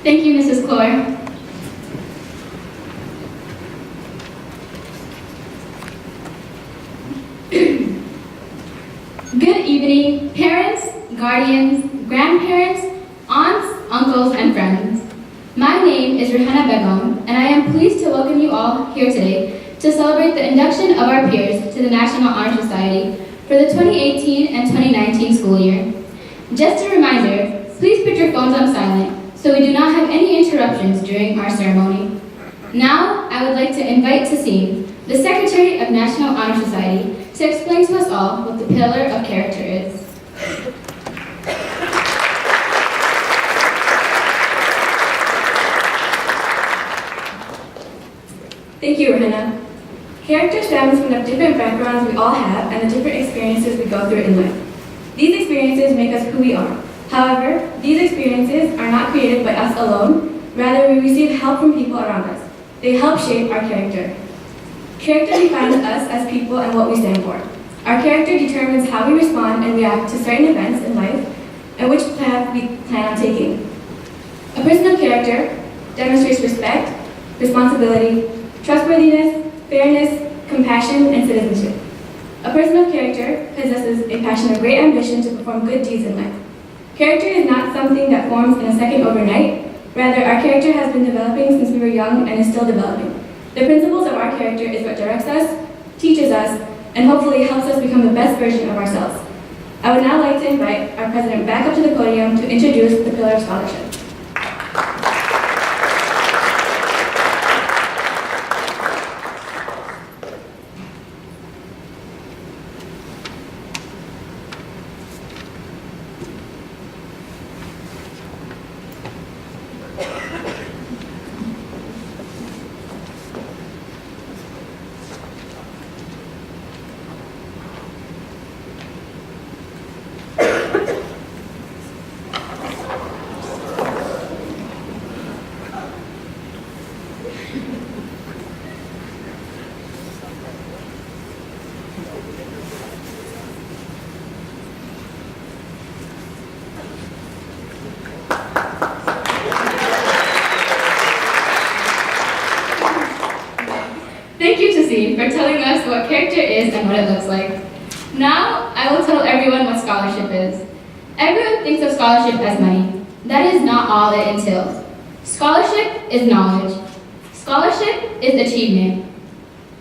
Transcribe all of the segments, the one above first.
Thank you, Mrs. Clore. Good evening, parents, guardians, grandparents, aunts, uncles, and friends. My name is Rihanna Begum, and I am pleased to welcome you all here today to celebrate the induction of our peers to the National Honor Society for the 2018 and 2019 school year. Just a reminder, please put your phones on silent so we do not have any interruptions during our ceremony. Now, I would like to invite Tassim, the Secretary of National Honor Society, to explain to us all what the pillar of character is. Thank you, Rihanna. Character stems from the different backgrounds we all have and the different experiences we go through in life. These experiences make us who we are. However, these experiences are not created by us alone. Rather, we receive help from people around us. They help shape our character. Character defines us as people and what we stand for. Our character determines how we respond and react to certain events in life and which path we plan on taking. A person of character demonstrates respect, responsibility, trustworthiness, fairness, compassion, and citizenship. A person of character possesses a passion of great ambition to perform good deeds in life. Character is not something that forms in a second overnight. Rather, our character has been developing since we were young and is still developing. The principles of our character is what directs us, teaches us, and hopefully helps us become the best version of ourselves. I would now like to invite our president back up to the podium to introduce the Pillar of Scholarship. Thank you, Tassim, for telling us what character is and what it looks like. Now, I will tell everyone what scholarship is. Everyone thinks of scholarship as money. That is not all it entails. Scholarship is knowledge. Scholarship is achievement.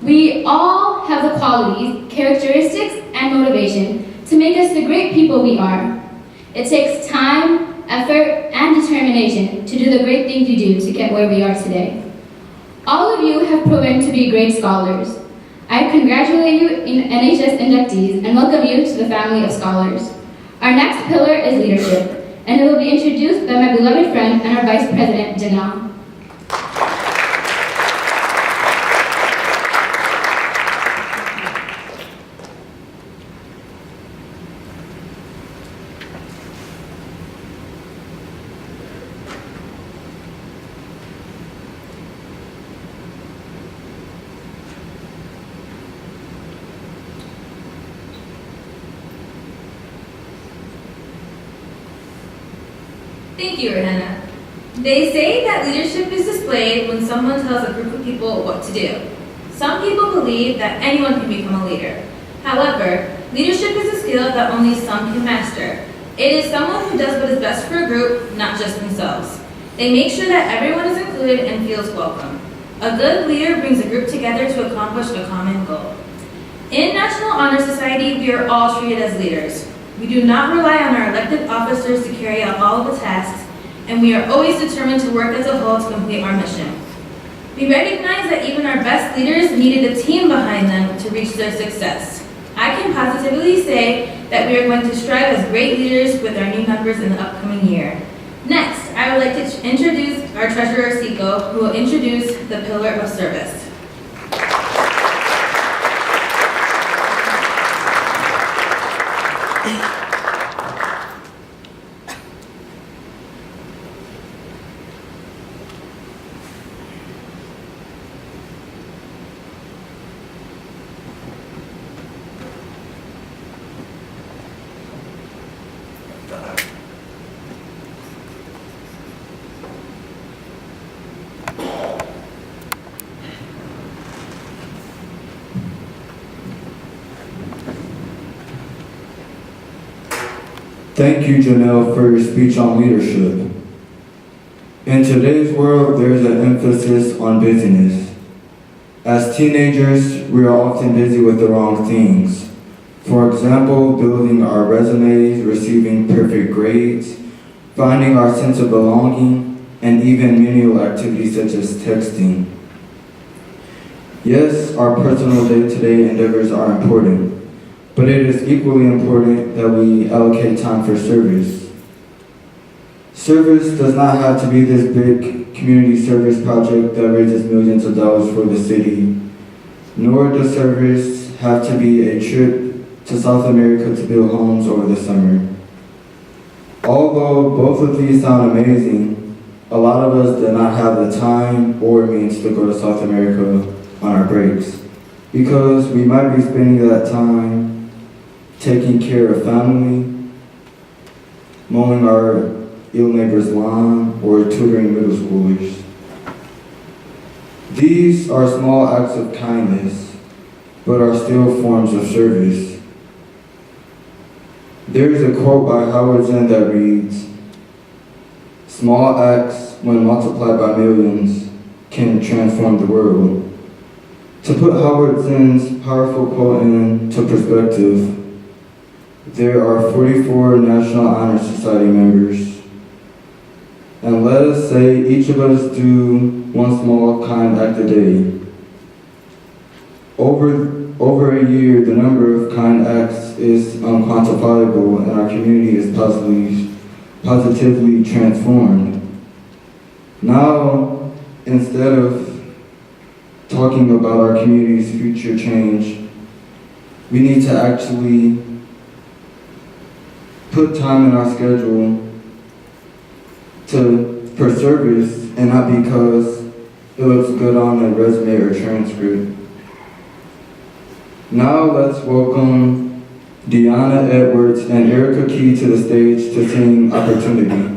We all have the qualities, characteristics, and motivation to make us the great people we are. It takes time, effort, and determination to do the great things we do to get where we are today. All of you have proven to be great scholars. I congratulate you in NHS inductees and welcome you to the family of scholars. Our next pillar is leadership, and it will be introduced by my beloved friend and our Vice President, Janelle. Thank you, Rihanna. They say that leadership is displayed when someone tells a group of people what to do. Some people believe that anyone can become a leader. However, leadership is a skill that only some can master. It is someone who does what is best for a group, not just themselves. They make sure that everyone is included and feels welcome. A good leader brings a group together to accomplish a common goal. In National Honor Society, we are all treated as leaders. We do not rely on our elected officers to carry out all of the tasks, and we are always determined to work as a whole to complete our mission. We recognize that even our best leaders needed a team behind them to reach their success. I can positively say that we are going to strive as great leaders with our new members in the upcoming year. Next, I would like to introduce our Treasurer, Seiko, who will introduce the Pillar of Service. Thank you, Janelle, for your speech on leadership. In today's world, there's an emphasis on busyness. As teenagers, we are often busy with the wrong things. For example, building our resumes, receiving perfect grades, finding our sense of belonging, and even menial activities such as texting. Yes, our personal day-to-day endeavors are important, but it is equally important that we allocate time for service. Service does not have to be this big community service project that raises millions of dollars for the city, nor does service have to be a trip to South America to build homes over the summer. Although both of these sound amazing, a lot of us do not have the time or means to go to South America on our breaks, because we might be spending that time taking care of family, mowing our ill neighbor's lawn, or tutoring middle schoolers. These are small acts of kindness, but are still forms of service. There is a quote by Howard Zinn that reads, "Small acts, when multiplied by millions, can transform the world." To put Howard Zinn's powerful quote into perspective, there are 44 National Honor Society members. And let us say each of us do one small kind act a day. Over a year, the number of kind acts is unquantifiable, and our community is positively transformed. Now, instead of talking about our community's future change, we need to actually put time in our schedule for service, and not because it looks good on a resume or transcript. Now let's welcome Deanna Edwards and Erica Key to the stage to sing Opportunity.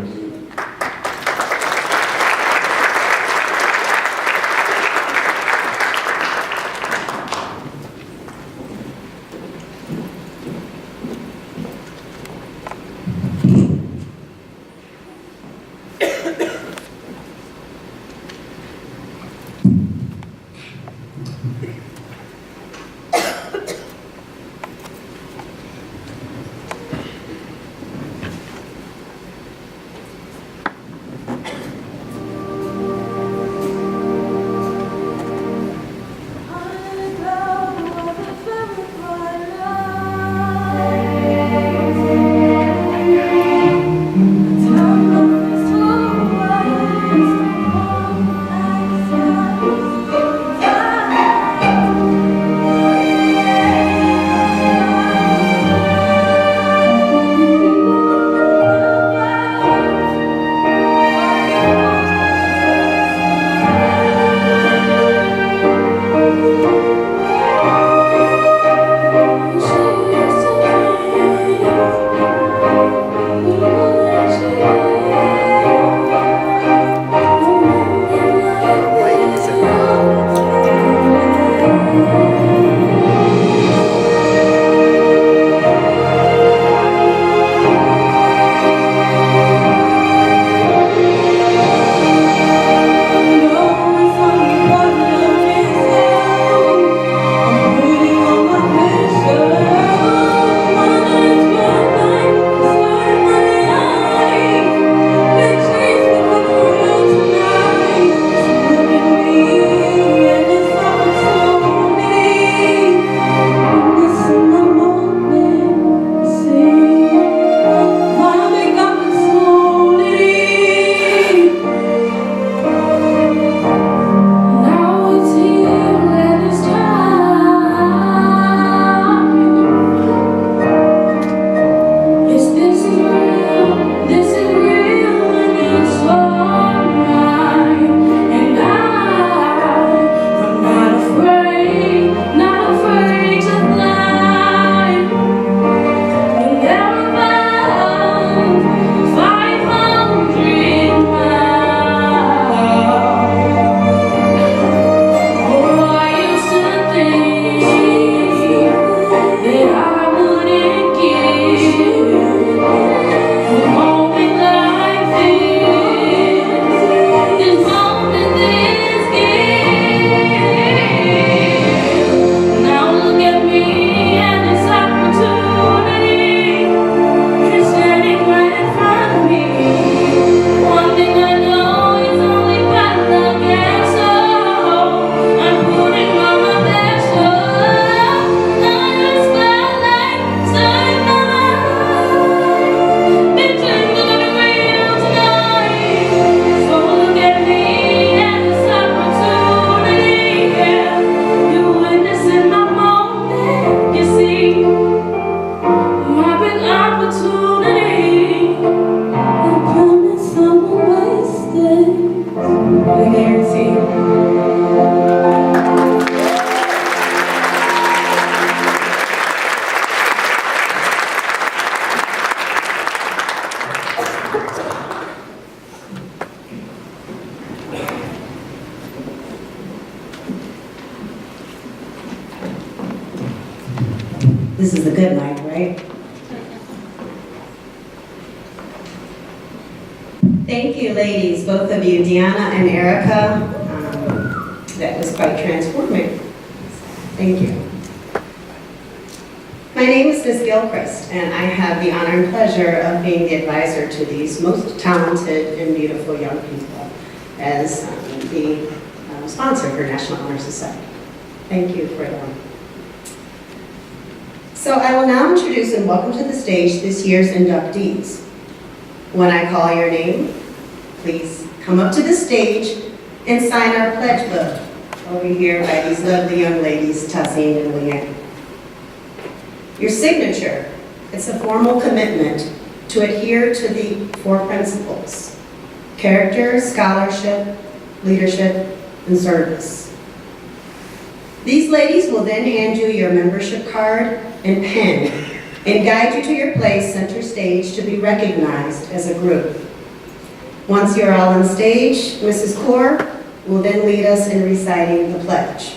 This is the good mic, right? Thank you, ladies, both of you, Deanna and Erica. That was quite transforming. Thank you. My name is Ms. Gilchrist, and I have the honor and pleasure of being the advisor to these most talented and beautiful young people as the sponsor for National Honor Society. Thank you for that. So I will now introduce and welcome to the stage this year's inductees. When I call your name, please come up to the stage and sign our pledge book over here by these lovely young ladies, Tazeen and Leanne. Your signature, it's a formal commitment to adhere to the 4 principles: character, scholarship, leadership, and service. These ladies will then hand you your membership card and pen and guide you to your place center stage to be recognized as a group. Once you're all on stage, Mrs. Kaur will then lead us in reciting the pledge.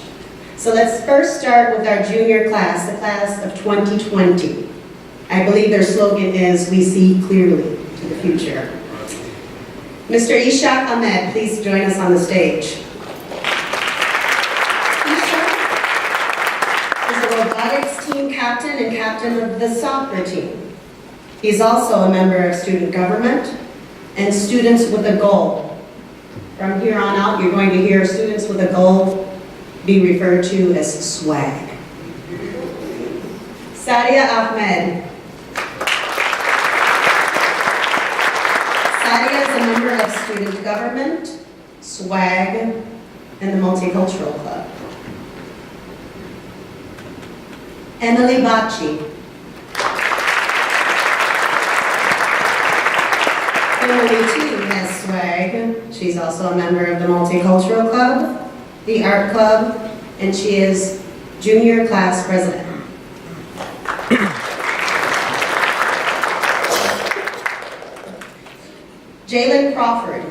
So let's first start with our junior class, the class of 2020. I believe their slogan is, "We see clearly to the future." Mr. Ishaq Ahmed, please join us on the stage. Ishaq is a robotics team captain and captain of the soccer team. He's also a member of student government and Students with a Goal. From here on out, you're going to hear Students with a Goal be referred to as SWAG. Sadia Ahmed. Sadia is a member of Student Government, SWAG, and the Multicultural Club. Emily Bacci. Emily too has SWAG. She's also a member of the Multicultural Club, the Art Club, and she is junior class president. Jalen Crawford.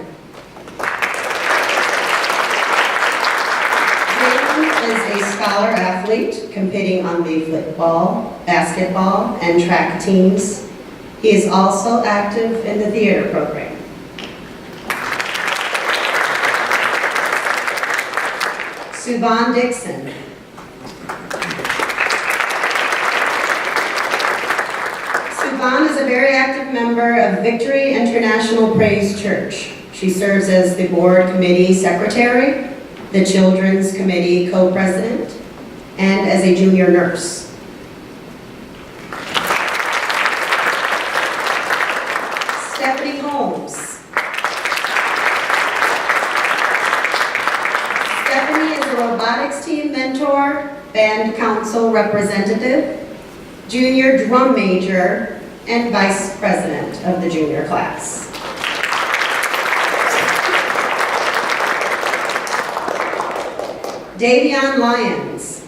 Jalen is a scholar athlete competing on the football, basketball, and track teams. He is also active in the theater program. Suvan Dixon. Suvan is a very active member of Victory International Praise Church. She serves as the board committee secretary, the children's committee co-president, and as a junior nurse. Stephanie Holmes. Stephanie is a robotics team mentor, band council representative, junior drum major, and vice president of the junior class. Davion Lyons.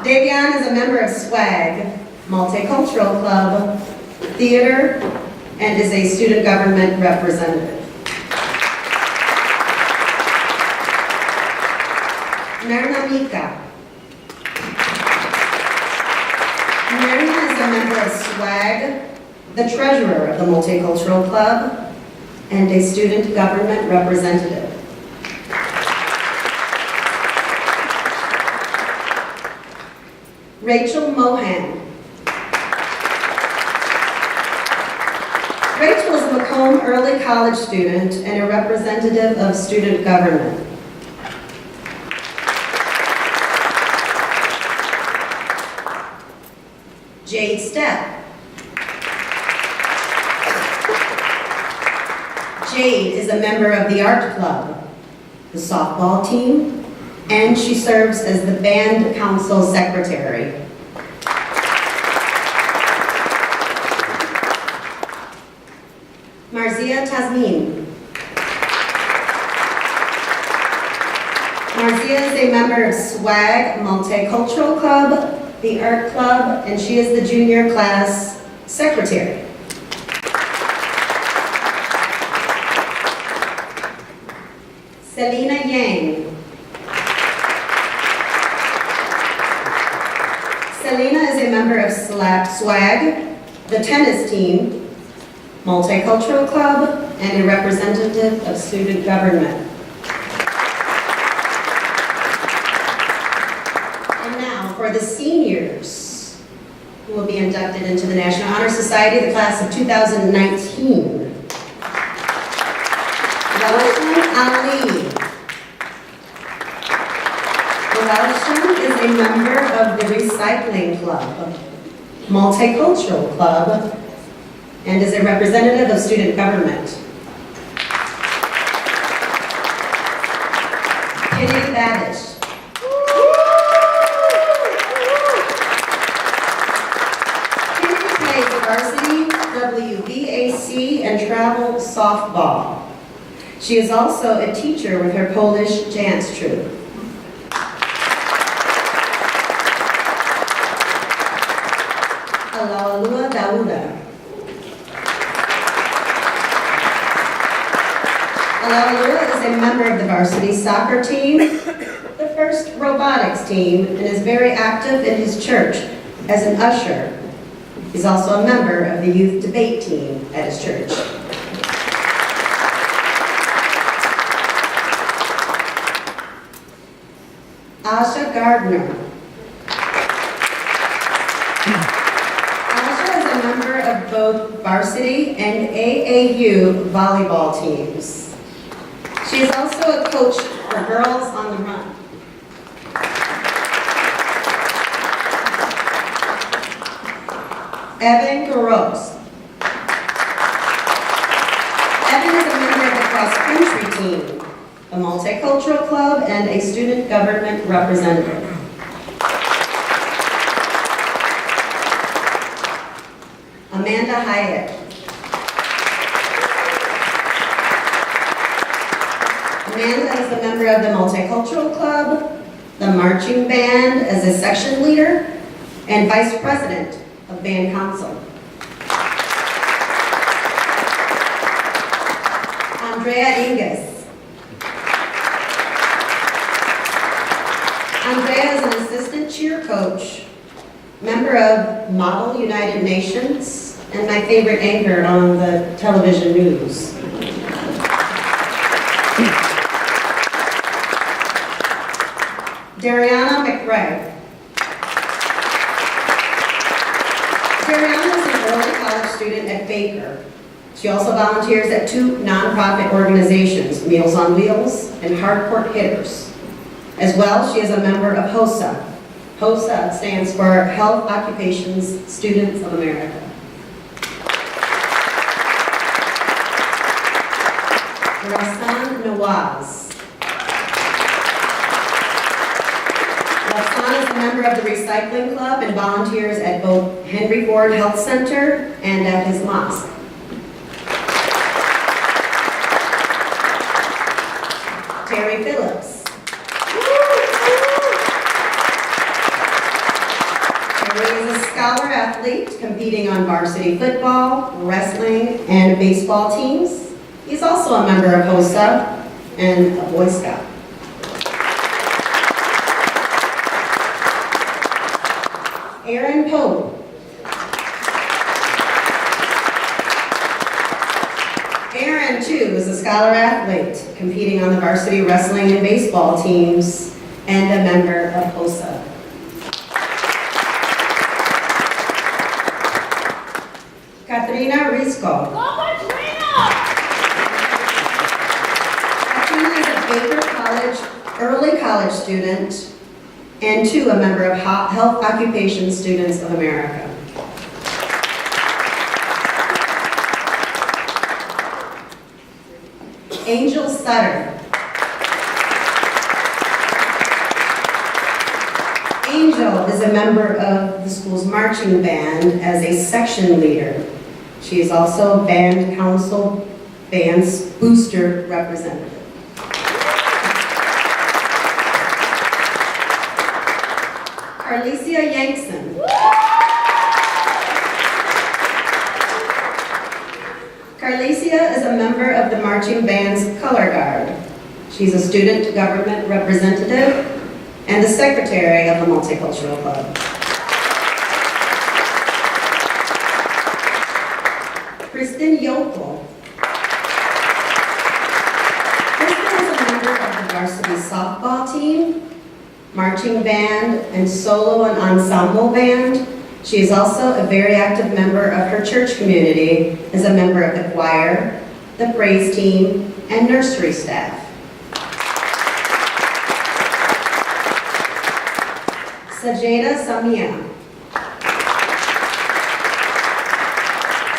Davion is a member of SWAG, Multicultural Club, theater, and is a student government representative. Merna Mika. Merna is a member of SWAG, the treasurer of the Multicultural Club, and a student government representative. Rachel Mohan. Rachel is a Macomb Early College student and a representative of student government. Jade Stepp. Jade is a member of the Art Club, the softball team, and she serves as the band council secretary. Marzia Tasmin. Marzia is a member of SWAG, Multicultural Club, the Art Club, and she is the junior class secretary. Selena Yang. Swag, the tennis team, multicultural club, and a representative of student government. And now for the seniors who will be inducted into the National Honor Society, the class of 2019. Lalshan Ali. Lalshan is a member of the Recycling Club, Multicultural Club, and is a representative of student government. Kennedy Babish. Kennedy plays varsity, WVAC, and travel softball. She is also a teacher with her Polish dance troupe. Alalua Dauda. Alalua is a member of the varsity soccer team, the first robotics team, and is very active in his church as an usher. He's also a member of the youth debate team at his church. Asha Gardner. Asha is a member of both varsity and AAU volleyball teams. She is also a coach for Girls on the Run. Evan Gross. Evan is a member of the cross-country team, a multicultural club, and a student government representative. Amanda Hyatt. Amanda is a member of the Multicultural Club, the marching band as a section leader, and vice president of band council. Andrea Ingus. Andrea is an assistant cheer coach, member of Model United Nations, and my favorite anchor on the television news. Dariana McRae. Dariana is an early college student at Baker. She also volunteers at two nonprofit organizations, Meals on Wheels and Hardcourt Hitters. As well, she is a member of HOSA. HOSA stands for Health Occupations Students of America. Rassan Nawaz. Rassan is a member of the Recycling Club and volunteers at both Henry Ford Health Center and at his mosque. Terry Phillips. Terry is a scholar athlete competing on varsity football, wrestling, and baseball teams. He's also a member of HOSA and a Boy Scout. Aaron Pope. Aaron, too, is a scholar athlete competing on the varsity wrestling and baseball teams and a member of HOSA. Katrina Risco. Katrina is a Baker College early college student and, too, a member of Health Occupation Students of America. Angel Sutter. Angel is a member of the school's marching band as a section leader. She is also band council band's booster representative. Carlicia Yankson. Carlicia is a member of the marching band's color guard. She's a student government representative and the secretary of the Multicultural Club. Kristen Yokel. Kristen is a member of the varsity softball team, marching band, and solo and ensemble band. She is also a very active member of her church community as a member of the choir, the praise team, and nursery staff. Sajeda Samia.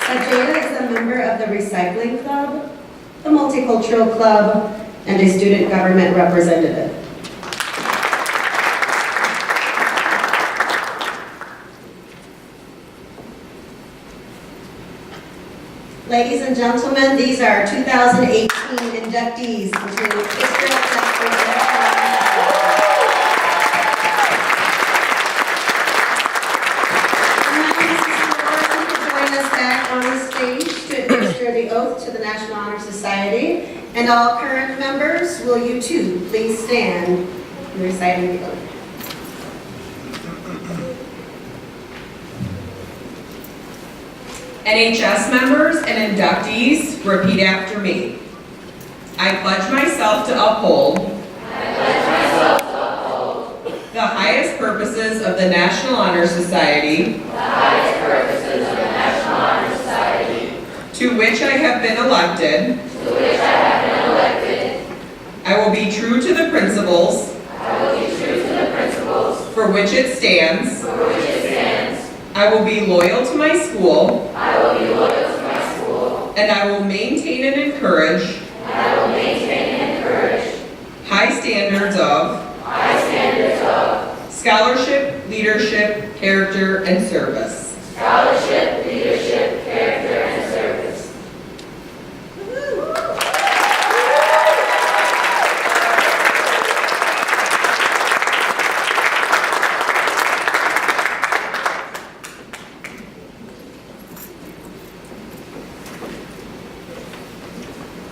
Sajeda is a member of the Recycling Club, the Multicultural Club, and a student government representative. Ladies and gentlemen, these are 2018 inductees into Israel on the stage to administer the oath to the National Honor Society. And all current members, will you too please stand in reciting the oath. NHS members and inductees, repeat after me. I pledge myself to uphold the highest purposes of the National Honor Society, to which I have been elected. I will be true to the principles for which it stands. I will be loyal to my school. And I will maintain and encourage high standards of scholarship, leadership, character, and service.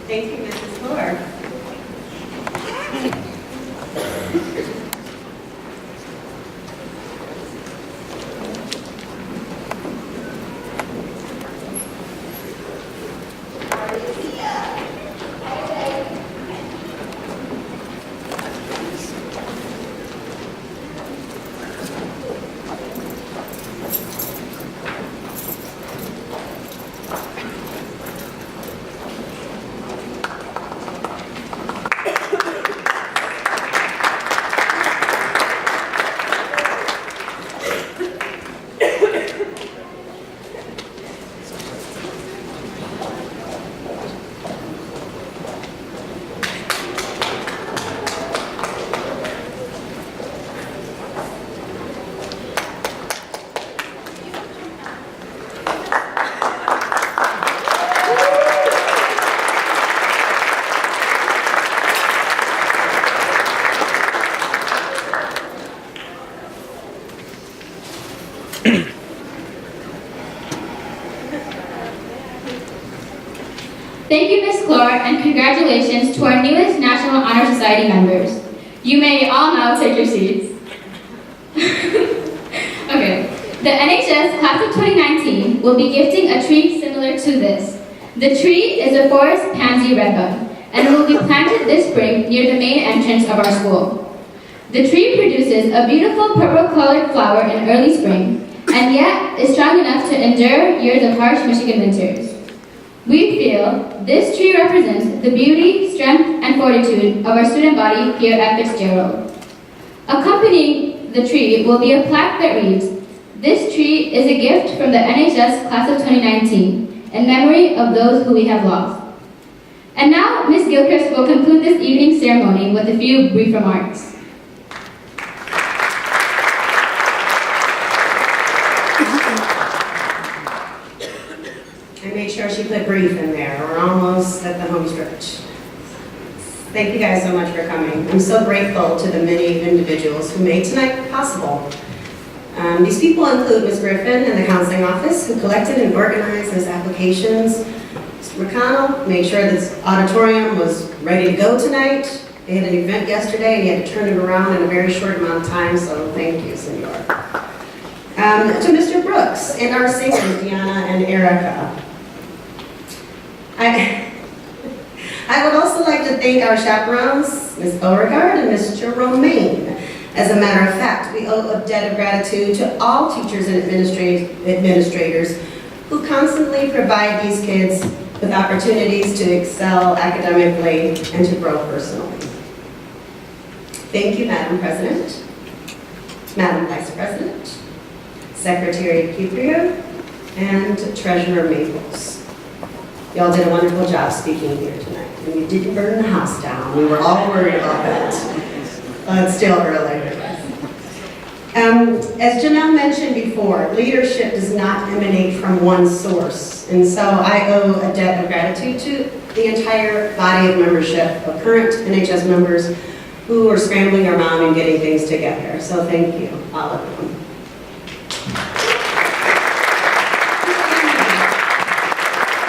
Thank you, Mrs. Moore. Thank you, Ms. Clore, and congratulations to our newest National Honor Society members. You may all now take your seats. Okay, the NHS Class of 2019 will be gifting a tree similar to this. The tree is a forest pansy redbud, and it will be planted this spring near the main entrance of our school. The tree produces a beautiful purple-colored flower in early spring, and yet is strong enough to endure years of harsh Michigan winters. We feel this tree represents the beauty, strength, and fortitude of our student body here at Fitzgerald. Accompanying the tree will be a plaque that reads, "This tree is a gift from the NHS Class of 2019 in memory of those who we have lost." And now, Ms. Gilchrist will conclude this evening's ceremony with a few brief remarks. I made sure she put brief in there. We're almost at the home stretch. Thank you guys so much for coming. I'm so grateful to the many individuals who made tonight possible. These people include Ms. Griffin in the counseling office, who collected and organized those applications. Mr. McConnell made sure this auditorium was ready to go tonight. They had an event yesterday and he had to turn it around in a very short amount of time, so thank you, Senor. To Mr. Brooks and our singers, Deanna and Erica. I would also like to thank our chaperones, Ms. Beauregard and Mr. Romaine. As a matter of fact, we owe a debt of gratitude to all teachers and administrators who constantly provide these kids with opportunities to excel academically and to grow personally. Thank you, Madam President, Madam Vice President, Secretary Cuprio, and Treasurer Maples. Y'all did a wonderful job speaking here tonight, and you didn't burn the house down. We were all worried about that. It's still early. As Janelle mentioned before, leadership does not emanate from one source, and so I owe a debt of gratitude to the entire body of membership of current NHS members who are scrambling around and getting things together. So thank you, all of them.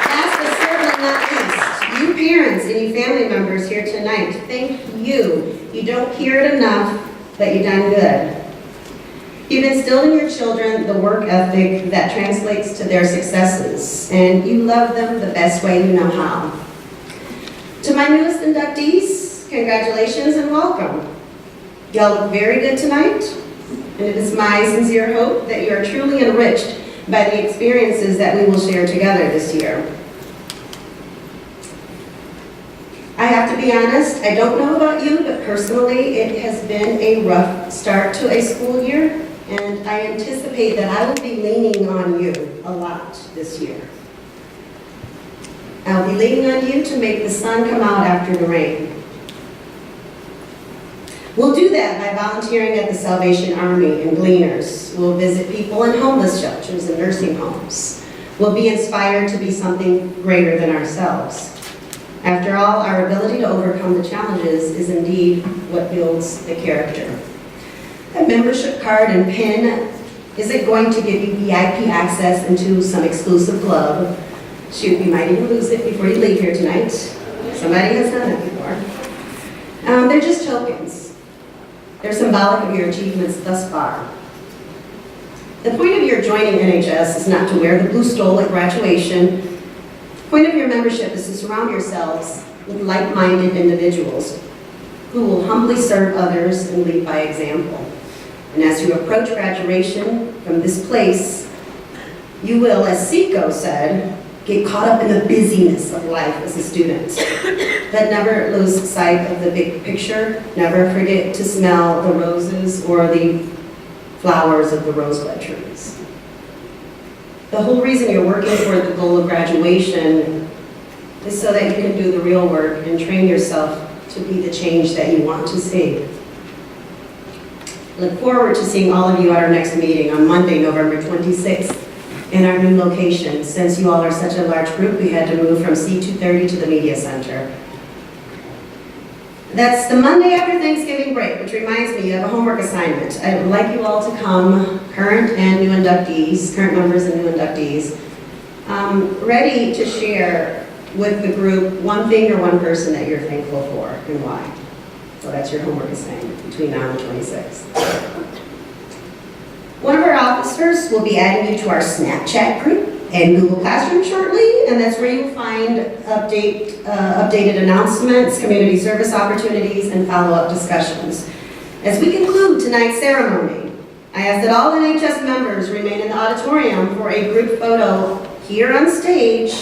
Last but certainly not least, you parents and you family members here tonight, thank you. You don't hear it enough, but you've done good. You've instilled in your children the work ethic that translates to their successes, and you love them the best way you know how. To my newest inductees, congratulations and welcome. Y'all look very good tonight, and it is my sincere hope that you are truly enriched by the experiences that we will share together this year. I have to be honest, I don't know about you, but personally, it has been a rough start to a school year, and I anticipate that I will be leaning on you a lot this year. I'll be leaning on you to make the sun come out after the rain. We'll do that by volunteering at the Salvation Army and Gleaners. We'll visit people in homeless shelters and nursing homes. We'll be inspired to be something greater than ourselves. After all, our ability to overcome the challenges is indeed what builds the character. A membership card and pin isn't going to give you VIP access into some exclusive club. Shoot, you might even lose it before you leave here tonight. Somebody has done that before. They're just tokens. They're symbolic of your achievements thus far. The point of your joining NHS is not to wear the blue stole at graduation. The point of your membership is to surround yourselves with like-minded individuals who will humbly serve others and lead by example. And as you approach graduation from this place, you will, as Seiko said, get caught up in the busyness of life as a student. But never lose sight of the big picture. Never forget to smell the roses or the flowers of the rosebud trees. The whole reason you're working toward the goal of graduation is so that you can do the real work and train yourself to be the change that you want to see. Look forward to seeing all of you at our next meeting on Monday, November 26th in our new location. Since you all are such a large group, we had to move from C230 to the Media Center. That's the Monday after Thanksgiving break, which reminds me you have a homework assignment. I would like you all to come, current and new inductees, current members and new inductees, ready to share with the group one thing or one person that you're thankful for and why. So that's your homework assignment between now and the 26th. One of our officers will be adding you to our Snapchat group and Google Classroom shortly, and that's where you'll find updated announcements, community service opportunities, and follow-up discussions. As we conclude tonight's ceremony, I ask that all NHS members remain in the auditorium for a group photo here on stage.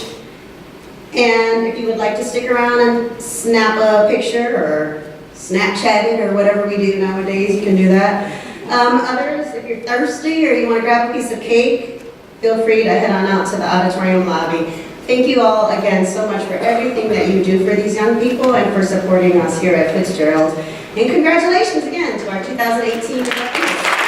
And if you would like to stick around and snap a picture or Snapchat it or whatever we do nowadays, you can do that. Others, if you're thirsty or you want to grab a piece of cake, feel free to head on out to the auditorium lobby. Thank you all again so much for everything that you do for these young people and for supporting us here at Fitzgerald. And congratulations again to our 2018 inductees.